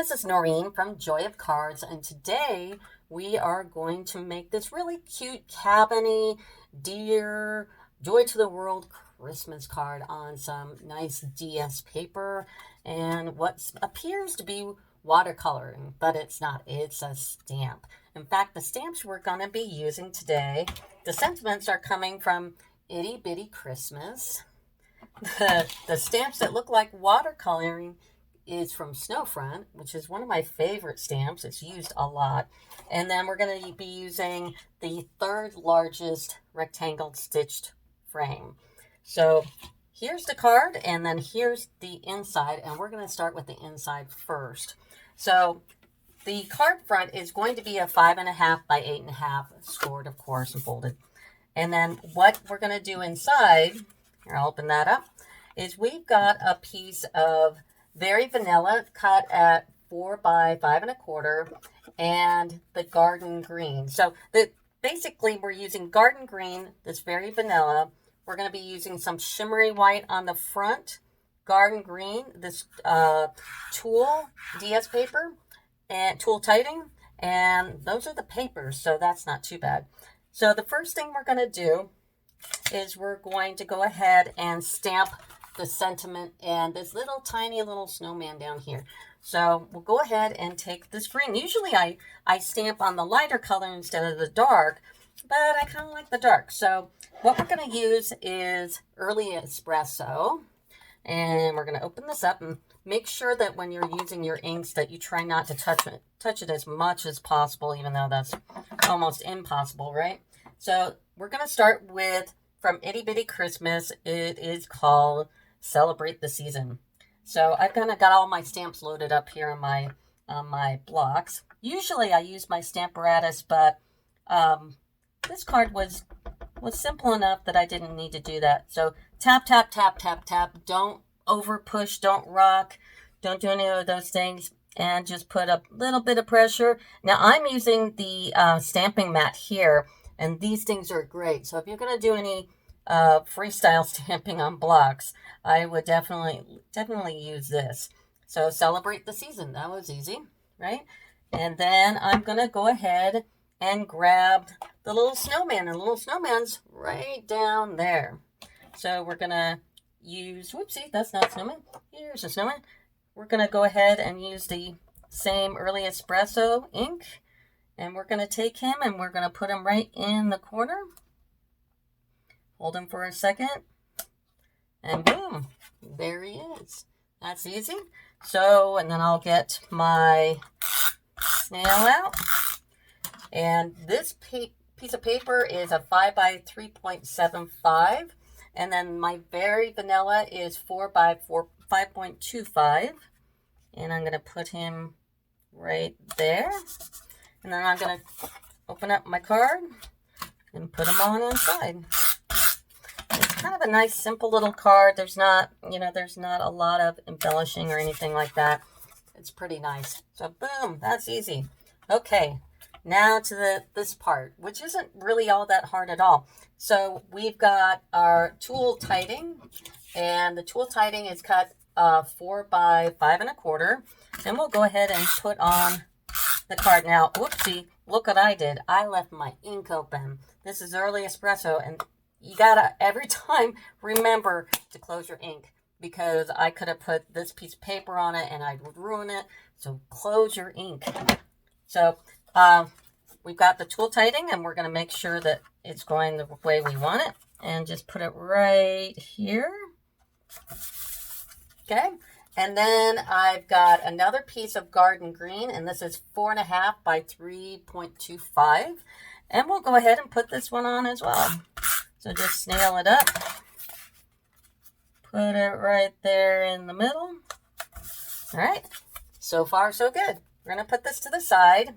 this is Noreen from Joy of Cards, and today we are going to make this really cute cabiny Dear Joy to the World Christmas card on some nice DS paper and what appears to be watercoloring, but it's not. It's a stamp. In fact, the stamps we're going to be using today, the sentiments are coming from Itty Bitty Christmas. The stamps that look like watercoloring is from Snowfront, which is one of my favorite stamps. It's used a lot. And then we're going to be using the third largest rectangle stitched frame. So here's the card, and then here's the inside, and we're going to start with the inside first. So the card front is going to be a 5.5 by 8.5, scored, of course, and folded. And then what we're going to do inside, here, I'll open that up, is we've got a piece of Very Vanilla cut at 4 by 5.25 and the garden green. So basically we're using garden green, this Very Vanilla. We're going to be using some shimmery white on the front, garden green, this tulle DS paper, and tulle Tighting, and those are the papers, so that's not too bad. So the first thing we're going to do is we're going to go ahead and stamp the sentiment and this little tiny little snowman down here. So we'll go ahead and take this green. Usually I stamp on the lighter color instead of the dark, but I kind of like the dark. So what we're going to use is Early Espresso, and we're going to open this up and make sure that when you're using your inks that you try not to touch it as much as possible, even though that's almost impossible, right? So we're going to start with, from Itty Bitty Christmas, it is called Celebrate the Season. So I've kind of got all my stamps loaded up here on my blocks. Usually I use my Stamparatus, but this card was simple enough that I didn't need to do that. So tap, tap, tap, tap, tap. Don't over push, don't rock, don't do any of those things, and just put a little bit of pressure. Now I'm using the stamping mat here, and these things are great. So if you're going to do any freestyle stamping on blocks, I would definitely use this. So Celebrate the Season. That was easy, right? And then I'm going to go ahead and grab the little snowman, and the little snowman's right down there. So we're going to use, whoopsie, that's not snowman. Here's a snowman. We're going to go ahead and use the same Early Espresso ink, and we're going to take him and we're going to put him right in the corner. Hold him for a second, and boom, there he is. That's easy. So, and then I'll get my snail out. And this piece of paper is a 5 by 3.75. And then my Very Vanilla is 4 by 5.25. And I'm going to put him right there. And then I'm going to open up my card and put him on inside. It's kind of a nice, simple little card. There's not a lot of embellishing or anything like that. It's pretty nice. So boom, that's easy. Okay, now to this part, which isn't really all that hard at all. So we've got our tulle Tighting, and the tulle Tighting is cut 4 by 5.25. And we'll go ahead and put on the card. Now, whoopsie, look what I did. I left my ink open. This is Early Espresso, and you gotta, every time, remember to close your ink, because I could have put this piece of paper on it and I would ruin it. So close your ink. So we've got the tulle Tighting, and we're going to make sure that it's going the way we want it, and just put it right here. Okay. And then I've got another piece of garden green, and this is 4.5 by 3.25. And we'll go ahead and put this one on as well. So just snail it up. Put it right there in the middle. All right. So far, so good. We're going to put this to the side.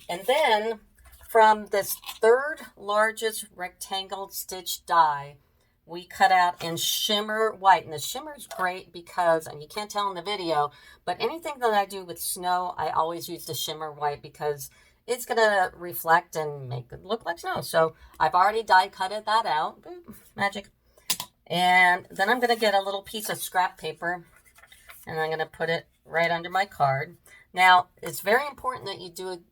And then from this third largest rectangle stitch die, we cut out in shimmer white. And the shimmer is great because, and you can't tell in the video, but anything that I do with snow, I always use the shimmer white because it's going to reflect and make it look like snow. So I've already die cutted that out. Boop, magic. And then I'm going to get a little piece of scrap paper, and I'm going to put it right under my card. Now, it's very important that you do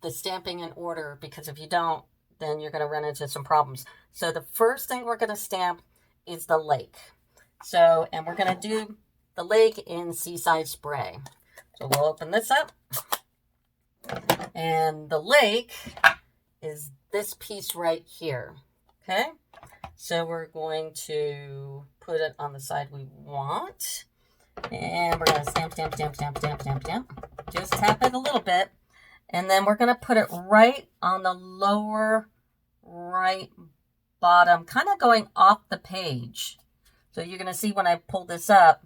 the stamping in order, because if you don't, then you're going to run into some problems. So the first thing we're going to stamp is the lake. So, and we're going to do the lake in Seaside Spray. So we'll open this up. And the lake is this piece right here. Okay? So we're going to put it on the side we want. And we're going to stamp, stamp, stamp, stamp, stamp, stamp, stamp. Just tap it a little bit. And then we're going to put it right on the lower right bottom, kind of going off the page. So you're going to see when I pull this up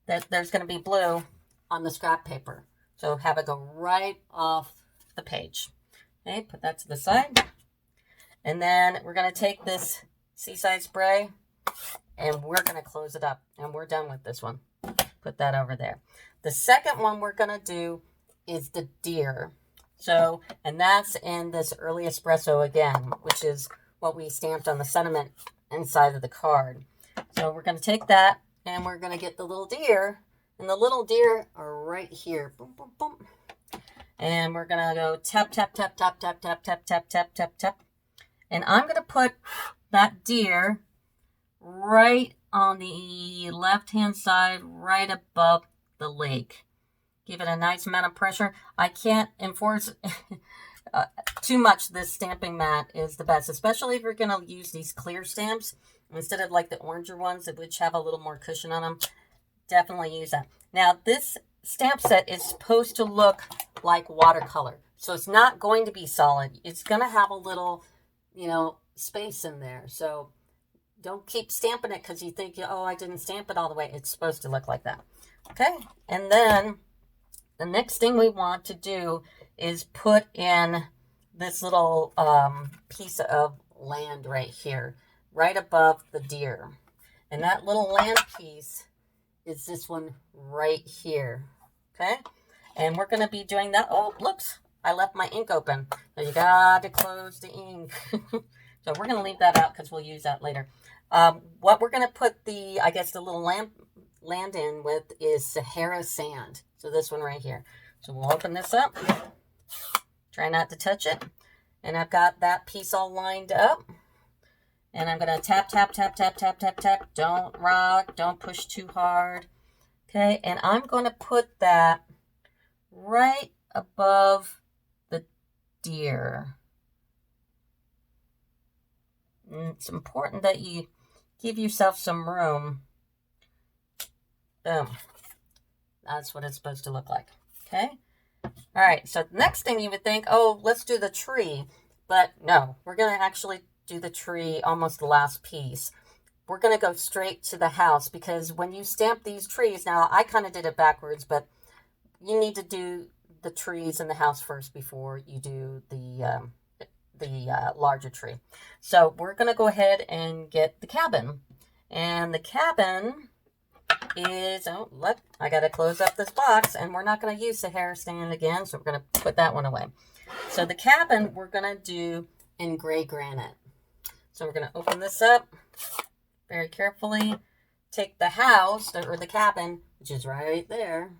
that there's going to be blue on the scrap paper. So have it go right off the page. Okay, put that to the side. And then we're going to take this Seaside Spray and we're going to close it up. And we're done with this one. Put that over there. The second one we're going to do is the deer. So, and that's in this early espresso again, which is what we stamped on the sentiment inside of the card. So we're going to take that and we're going to get the little deer, and the little deer are right here. Boom, boom, boom. And we're going to go tap, tap, tap, tap, tap, tap, tap, tap, tap, tap, tap. And I'm going to put that deer right on the left-hand side, right above the lake. Give it a nice amount of pressure. I can't enforce too much. This stamping mat is the best, especially if you're going to use these clear stamps instead of like the oranger ones, which have a little more cushion on them. Definitely use that. Now, this stamp set is supposed to look like watercolor. So it's not going to be solid. It's going to have a little, you know, space in there. So don't keep stamping it because you think, oh, I didn't stamp it all the way. It's supposed to look like that. Okay. And then the next thing we want to do is put in this little piece of land right here, right above the deer. And that little land piece is this one right here. Okay? And we're going to be doing that. Oh, looks, I left my ink open. So you got to close the ink. So we're going to leave that out because we'll use that later. What we're going to put the, I guess, the little land in with is Sahara sand. So this one right here. So we'll open this up. Try not to touch it. And I've got that piece all lined up. And I'm going to tap, tap, tap, tap, tap, tap, tap. Don't rock. Don't push too hard. Okay. And I'm going to put that right above the deer. And it's important that you give yourself some room. Boom. That's what it's supposed to look like. Okay. All right. So the next thing you would think, oh, let's do the tree. But no, we're going to actually do the tree almost the last piece. We're going to go straight to the house because when you stamp these trees, now I kind of did it backwards, but you need to do the trees in the house first before you do the larger tree. So we're going to go ahead and get the cabin. And the cabin is, oh, look, I got to close up this box, and we're not going to use Sahara sand again, so we're going to put that one away. So the cabin we're going to do in gray granite. So we're going to open this up very carefully, take the house, or the cabin, which is right there,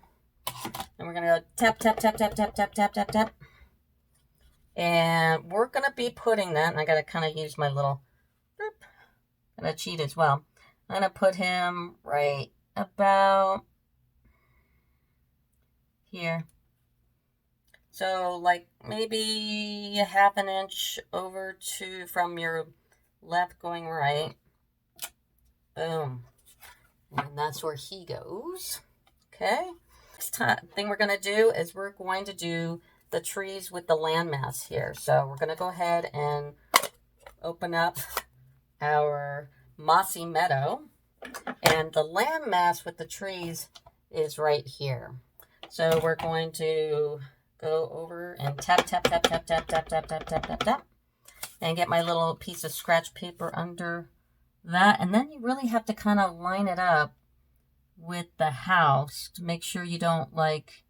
and we're going to go tap, tap, tap, tap, tap, tap, tap, tap, tap. And we're going to be putting that, and I got to kind of use my little, I'm going to cheat as well. I'm going to put him right about here. So like maybe a half an inch over to from your left going right. Boom. And that's where he goes. Okay. Next thing we're going to do is we're going to do the trees with the landmass here. So we're going to go ahead and open up our mossy meadow. And the landmass with the trees is right here. So we're going to go over and tap, tap, tap, tap, tap, tap, tap, tap, tap, tap, tap. And get my little piece of scratch paper under that. And then you really have to kind of line it up with the house to make sure you don't like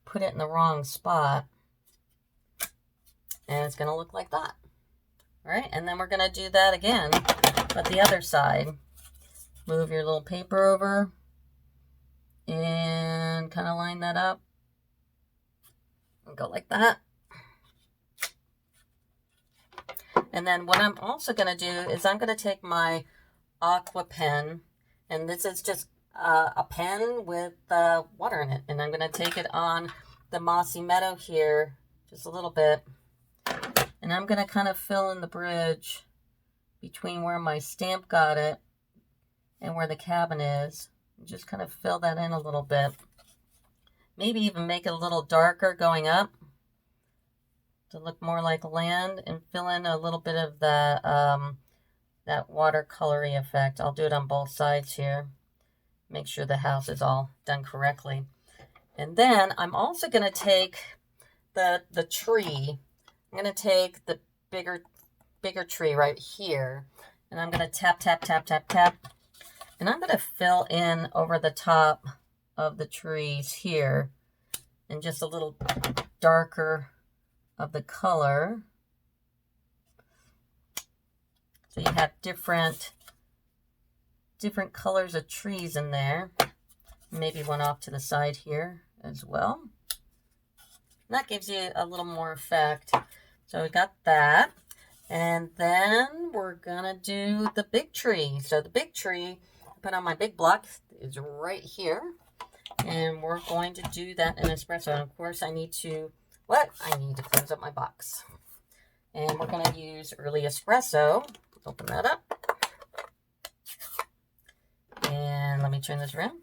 put it in the wrong spot. And it's going to look like that. All right. And then we're going to do that again, but the other side. Move your little paper over and kind of line that up and go like that. And then what I'm also going to do is I'm going to take my AQUA pen, and this is just a pen with water in it, and I'm going to take it on the mossy meadow here just a little bit, and I'm going to kind of fill in the bridge between where my stamp got it and where the cabin is. Just kind of fill that in a little bit. Maybe even make it a little darker going up to look more like land, and fill in a little bit of the that watercolory effect. I'll do it on both sides here. Make sure the house is all done correctly. And then I'm also going to take the tree. I'm going to take the bigger tree right here, and I'm going to tap, tap, tap, tap, tap. And I'm going to fill in over the top of the trees here, and just a little darker of the color. So you have different colors of trees in there. Maybe one off to the side here as well. And that gives you a little more effect. So we got that. And then we're gonna do the big tree. So the big tree, I put on my big block, is right here. And we're going to do that in espresso. And of course I need to close up my box. And we're gonna use early espresso. Open that up. And let me turn this around.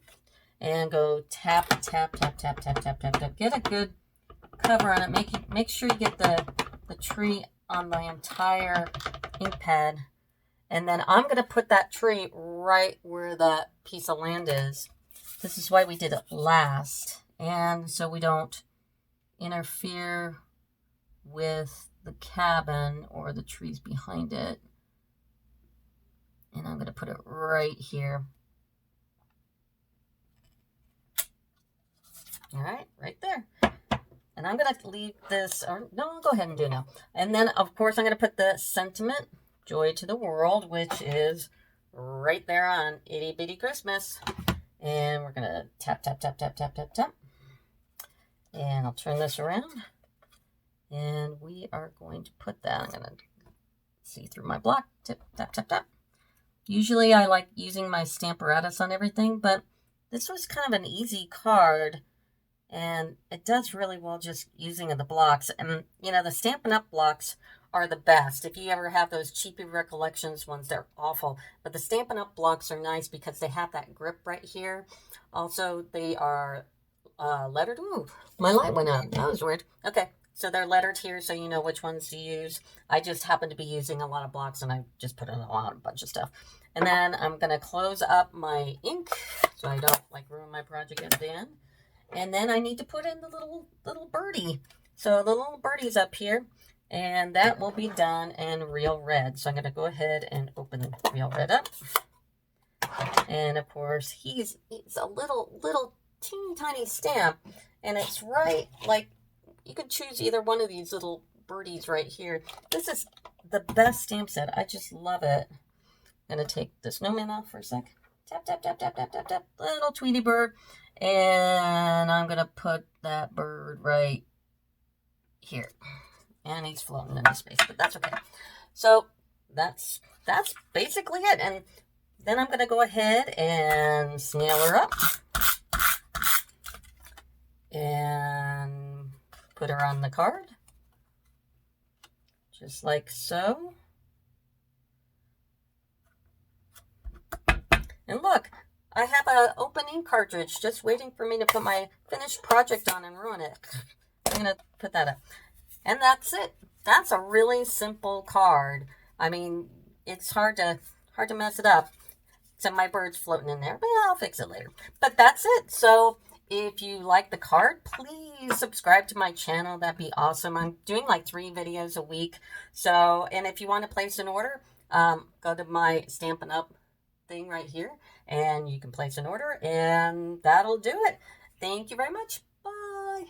And go tap, tap, tap, tap, tap, tap, tap, tap. Get a good cover on it. Make sure you get the tree on the entire ink pad. And then I'm going to put that tree right where that piece of land is. This is why we did it last. And so we don't interfere with the cabin or the trees behind it. And I'm going to put it right here. All right there. And I'm going to leave this, or no, I'll go ahead and do it now. And then, of course, I'm going to put the sentiment, Joy to the World, which is right there on Itty Bitty Christmas. And we're going to tap, tap, tap, tap, tap, tap, tap. And I'll turn this around. And we are going to put that, I'm going to see through my block, tap, tap, tap, tap. Usually I like using my Stamparatus on everything, but this was kind of an easy card. And it does really well just using the blocks. And, you know, the Stampin' Up! Blocks are the best. If you ever have those cheapy Recollections ones, they're awful. But the Stampin' Up! Blocks are nice because they have that grip right here. Also, they are lettered. Ooh, my light went out. That was weird. Okay, so they're lettered here so you know which ones to use. I just happen to be using a lot of blocks, and I just put in a bunch of stuff. And then I'm going to close up my ink so I don't, like, ruin my project at the end. And then I need to put in the little birdie. So the little birdie's up here, and that will be done in Real Red. So I'm going to go ahead and open Real Red up. And of course, he's a little teeny tiny stamp, and it's right, like, you could choose either one of these little birdies right here. This is the best stamp set. I just love it. I'm going to take the snowman off for a sec. Tap, tap, tap, tap, tap, tap, tap. Little Tweety bird. And I'm going to put that bird right here. And he's floating into space, but that's okay. So that's basically it. And then I'm going to go ahead and snail her up. And put her on the card. Just like so. And look, I have an open ink cartridge just waiting for me to put my finished project on and ruin it. I'm going to put that up. And that's it. That's a really simple card. I mean, it's hard to mess it up. Except my bird's floating in there, but I'll fix it later. But that's it. So if you like the card, please subscribe to my channel. That'd be awesome. I'm doing like 3 videos a week. So, and if you want to place an order, go to my Stampin' Up! Thing right here, and you can place an order, and that'll do it. Thank you very much. Bye.